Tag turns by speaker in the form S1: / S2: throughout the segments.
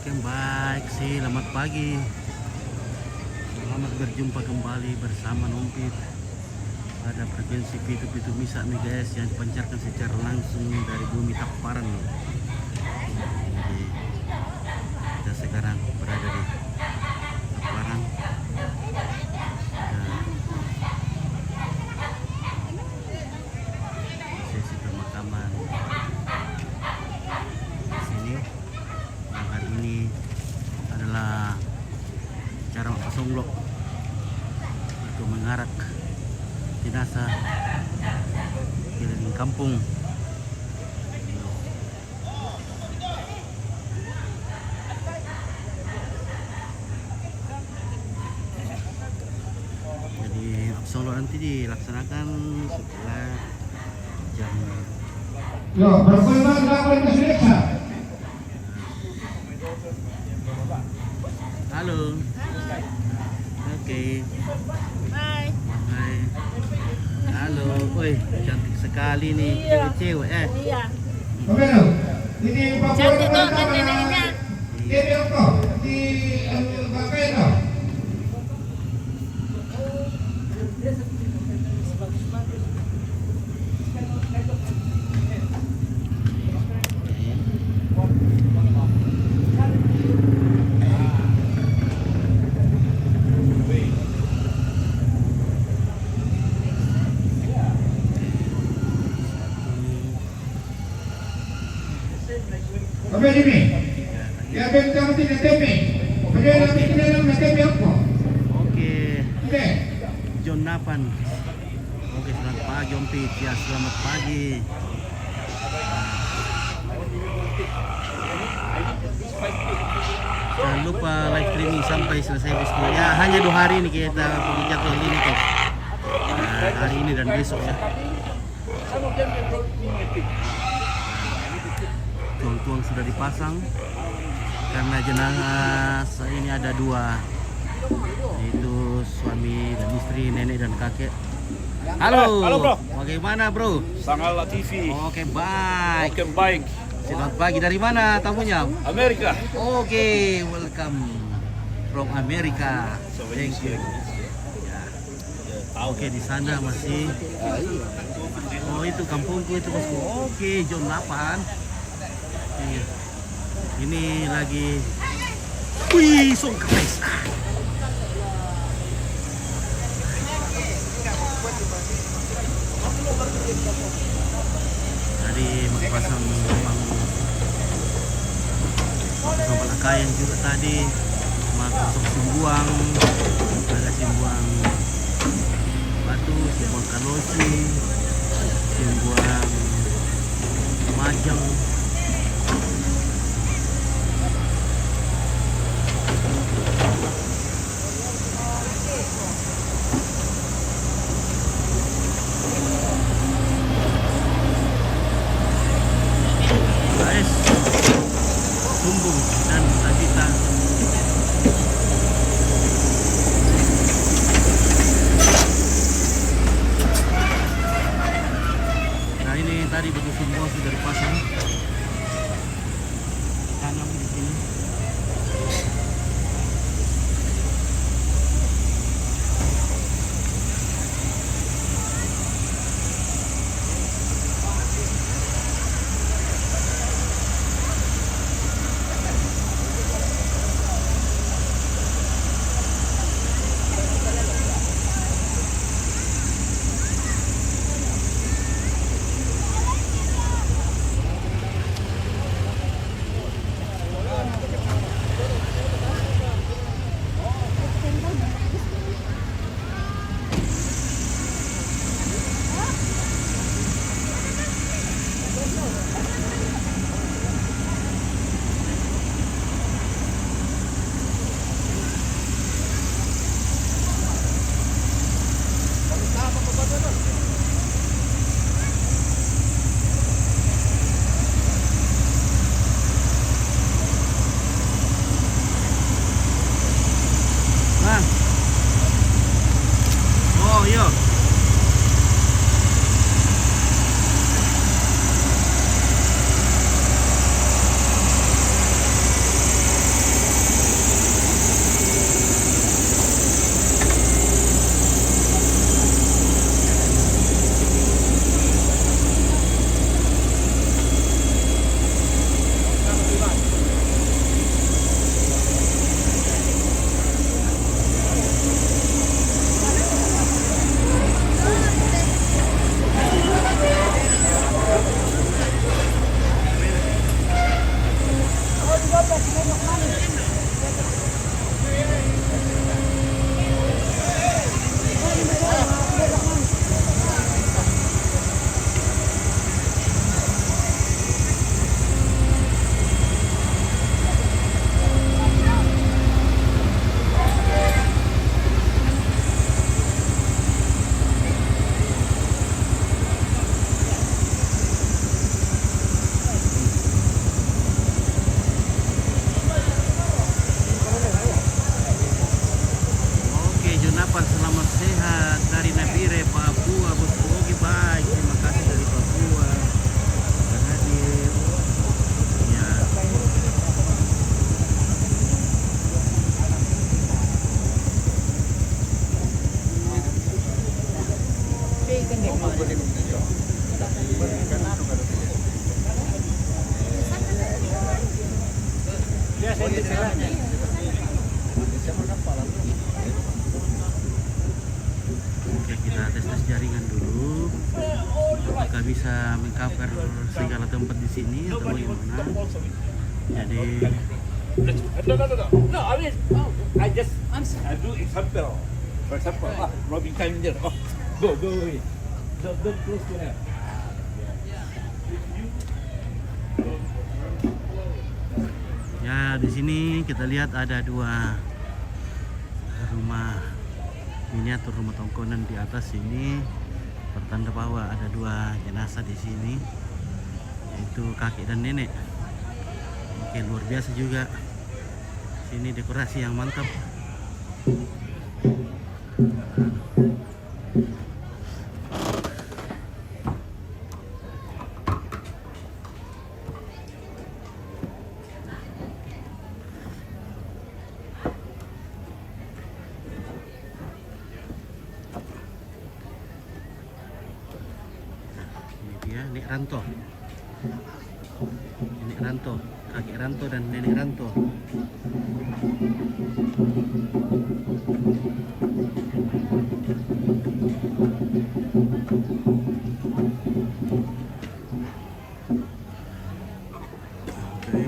S1: Oke, baik sih, selamat pagi. Selamat berjumpa kembali bersama Numpit pada frekuensi Pitu-Pitu Misa nih guys, yang dipancarkan secara langsung dari bumi Taparan. Jadi kita sekarang berada di Taparan. Sesi pemakaman di sini. Yang hari ini adalah cara songlok untuk mengarak jenazah keliling kampung. Jadi songlok nanti dilaksanakan setelah jam. Halo. Oke.
S2: Hai.
S1: Hai. Halo. Woi, cantik sekali nih cewek-cewek
S2: Iya.
S3: Ini
S2: Cantik tuh kan neneknya.
S3: Ini apa? Di pakai no? Apa ini? Ya bentang tidak teme. Bagaimana nanti kita nak teme apa?
S1: Oke.
S3: Oke.
S1: John Napan. Oke, selamat pagi Om Pit. Ya, selamat pagi. Jangan lupa live streaming sampai selesai bisnis. Ya, hanya 2 hari ini kita pergi jadwal ini tuh. Nah, hari ini dan besok ya. Tuang-tuang sudah dipasang karena jenazah ini ada 2, yaitu suami dan istri, nenek dan kakek. Halo,
S4: Halo bro.
S1: Bagaimana bro?
S4: Sangala TV.
S1: Oke, baik.
S4: Oke baik.
S1: Selamat pagi. Dari mana tamunya?
S4: Amerika.
S1: Oke, welcome from America. Thank you. Oke, di sana masih. Oh, itu kampungku itu bosku. Oke, John 8. Iya. Ini lagi. Wih, song guys. Tadi pasang pelakayan juga tadi, masuk simbuang, ada simbuang batu, simbuang kalosi, simbuang majang. Guys, Sumbung dan Agita. Nah, ini tadi batu semua sudah dipasang. Tanam di sini. Oke, Jonapan selamat sehat dari Nabire, Papua, bosku. Oke, baik. Terima kasih dari Papua. Sudah hadir. Ya. Oke, kita tes jaringan dulu. Apakah bisa mengcover segala tempat di sini atau bagaimana? Jadi
S4: No, I mean, I do example. For example, Robin time there. Oh, go away. Don't close to her.
S1: ya di sini kita lihat ada dua rumah miniatur, rumah tongkonan di atas sini, pertanda bahwa ada dua jenazah di sini, yaitu kakek dan nenek. Oke, luar biasa juga. Sini dekorasi yang mantap. Ini dia Nek Ranto. Nenek Ranto, kakek Ranto dan nenek Ranto. Oke.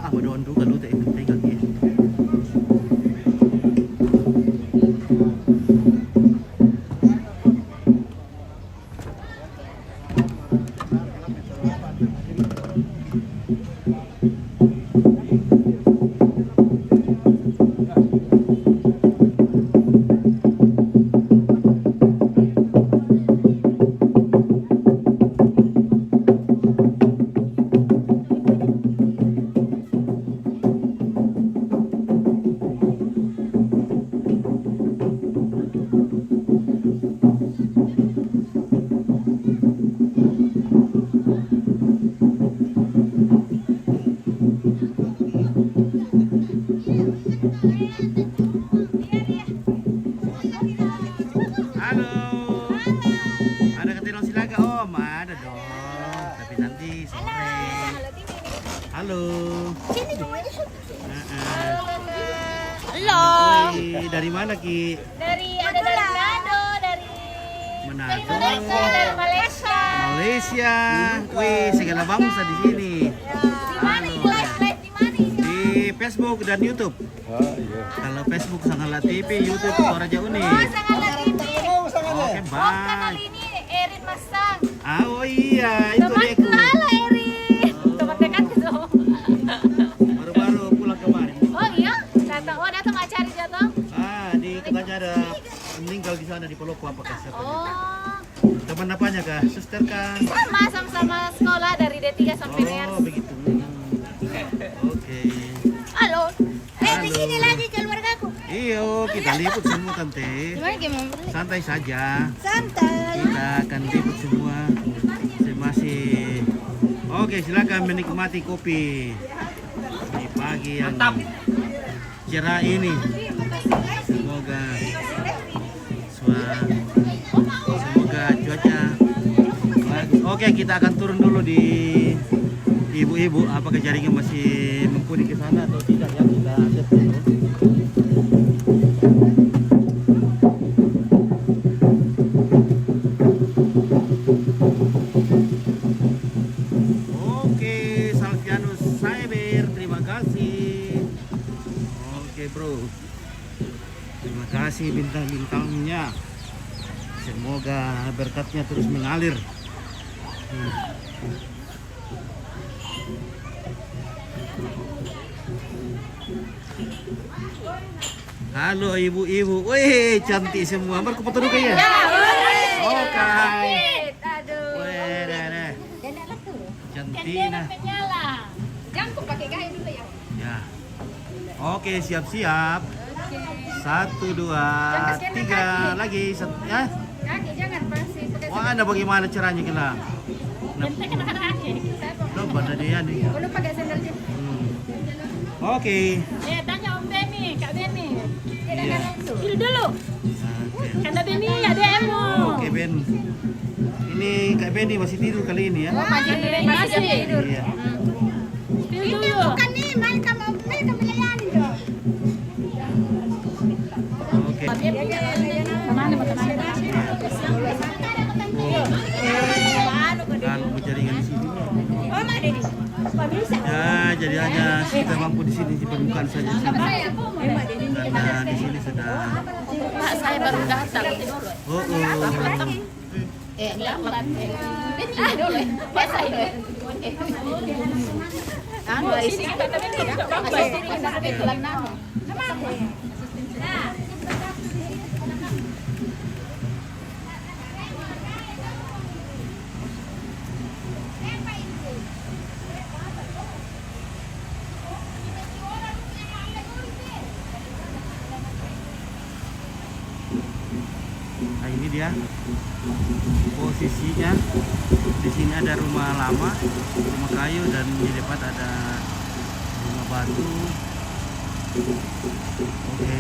S1: Aku doon dulu kalau tak ikut kaki. Halo. Ada ketirong silaga Om? Ada dong. Tapi nanti sore. Halo.
S2: Halo.
S1: Wih, dari mana Ki?
S2: Dari Manado, dari
S1: Manado.
S2: dari Malaysia.
S1: Malaysia. Wih, segala bangsa di sini.
S2: Di mana ini live di mana ini?
S1: Di Facebook dan YouTube. Kalau Facebook Sangala TV, YouTube Toraja Uni.
S2: Oh, Sangala TV.
S1: Oke,
S2: Oh, kanal
S1: bye.
S2: ini Erin Masang.
S1: Ah, oh iya, itu
S2: Temanku,
S1: dia.
S2: halo Erin. Teman dekat gitu.
S1: Baru-baru pulang kemarin.
S2: Oh iya, datang acara datang.
S1: Ah, di katanya ada meninggal di sana di Palopo, apakah siapa?
S2: Oh,
S1: Teman apanya kah? Suster kah?
S2: sama sekolah dari D3 sampai NERS.
S1: Oh, begitu. Oke.
S2: Halo.
S1: Halo.
S2: Di sini lagi keluargaku.
S1: Iyo, kita liput semua tante.
S2: Gimana gimana?
S1: Santai saja.
S2: Santai.
S1: Kita akan liput semua. Masih. Oke, silakan menikmati kopi di pagi yang cerah ini. Semoga semoga cuaca bagus. Oke, kita akan turun dulu di ibu-ibu. Apakah jaringan masih mumpuni ke sana atau tidak ya? Kita lihat dulu. bintang-bintangnya. Semoga berkatnya terus mengalir. Halo ibu-ibu, wih cantik semua. Ambar foto dulu ya. Oke.
S2: Aduh.
S1: Wih, dah. Cantik nah.
S2: Jangan kau pakai gaya dulu ya.
S1: Ya. Oke, siap-siap. 1, 2, 3 lagi. Ya.
S2: Kaki jangan pasti pakai.
S1: Wah, Anda bagaimana caranya kita?
S2: Nanti kena kaki.
S1: Coba tadi ya nih.
S2: Kau lupa pakai sandal je.
S1: Oke.
S2: Tanya Om Beni, Kak Beni.
S1: Iya.
S2: Dulu dulu.
S1: Oke.
S2: Kata Beni ya demo.
S1: Oke, Ben. Ini Kak Beni masih tidur kali ini ya?
S2: Masih tidur.
S1: Iya.
S2: Itu bukan nih, mereka melayani dong.
S1: Oke.
S2: Kemana mau kemana?
S1: Kalau berjaringan di sini.
S2: Oh, ada di. Bisa.
S1: Ya, jadi hanya kita mampu di sini di permukaan saja. Karena di sini sudah.
S2: Pak, saya baru datang.
S1: Oh.
S2: Lambat. Ini dulu. Pak saya. Isi kata Beni enggak apa-apa. Isi kata Beni tulang nano. Nah.
S1: Nah, ini dia posisinya. Di sini ada rumah lama, rumah kayu, dan di depan ada rumah batu. Oke.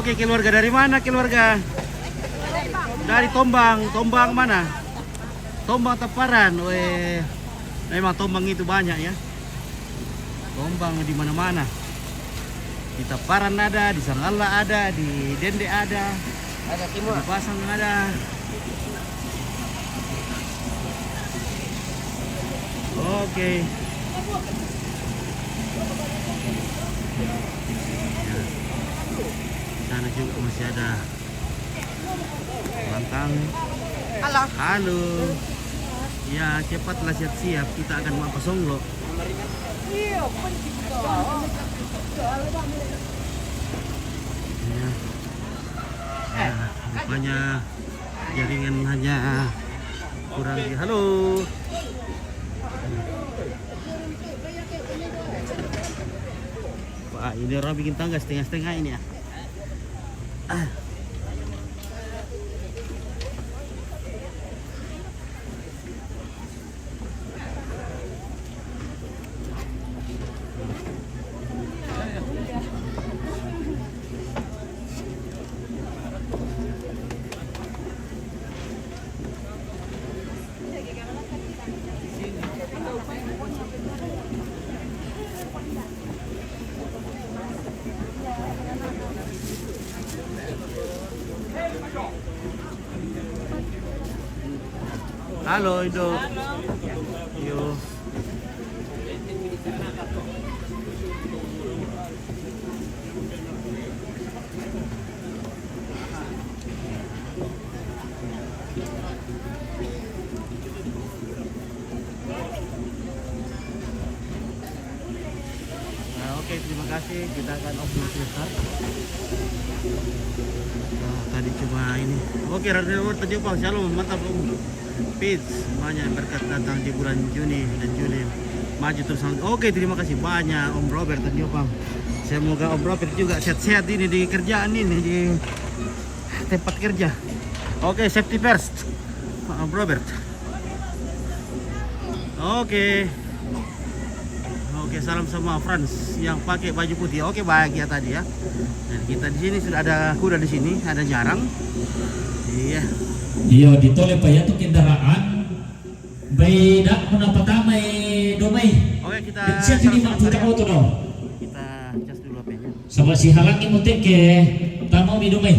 S1: Oke, keluarga dari mana keluarga? Dari Tombang. Tombang mana? Tombang Taparan. Weh, memang Tombang itu banyak ya. Tombang di mana-mana. Di Taparan ada, di Sanggala ada, di Dende ada, di Pasang ada. Oke. Sana juga masih ada langkang. Halo. Ya, cepatlah siap-siap, kita akan mau Songlo. Ya. Ya, rupanya jaringan hanya kurang. Halo. Wah, ini orang bikin tangga setengah-setengah ini ya. Halo Indo. Yo. Nah, oke, terima kasih. Kita akan off dulu sebentar. Nah, tadi cuma ini. Oke, Radio Tanjung Pang, shalom, mantap Om. Peace, semuanya berkat datang di bulan Juni dan Juli. Maju terus. Oke, terima kasih banyak Om Robert Tanjung Pang. Semoga Om Robert juga sehat-sehat ini di kerjaan ini, di tempat kerja. Oke, safety first, Om Robert. Oke. Oke, salam sama Frans yang pakai baju putih. Oke, bahagia tadi ya. Dan kita di sini sudah ada kuda di sini, ada jarang. Iya.
S5: Iya, ditoleh pa ya tuh kendaraan. Beda menapatama domay.
S1: Oke, kita
S5: Siya
S1: salam
S5: tini
S1: sama
S5: makpuda
S1: mereka.
S5: auto no.
S1: Kita cas dulu HP-nya.
S5: Sama si halangi mo ke tamo mi domay.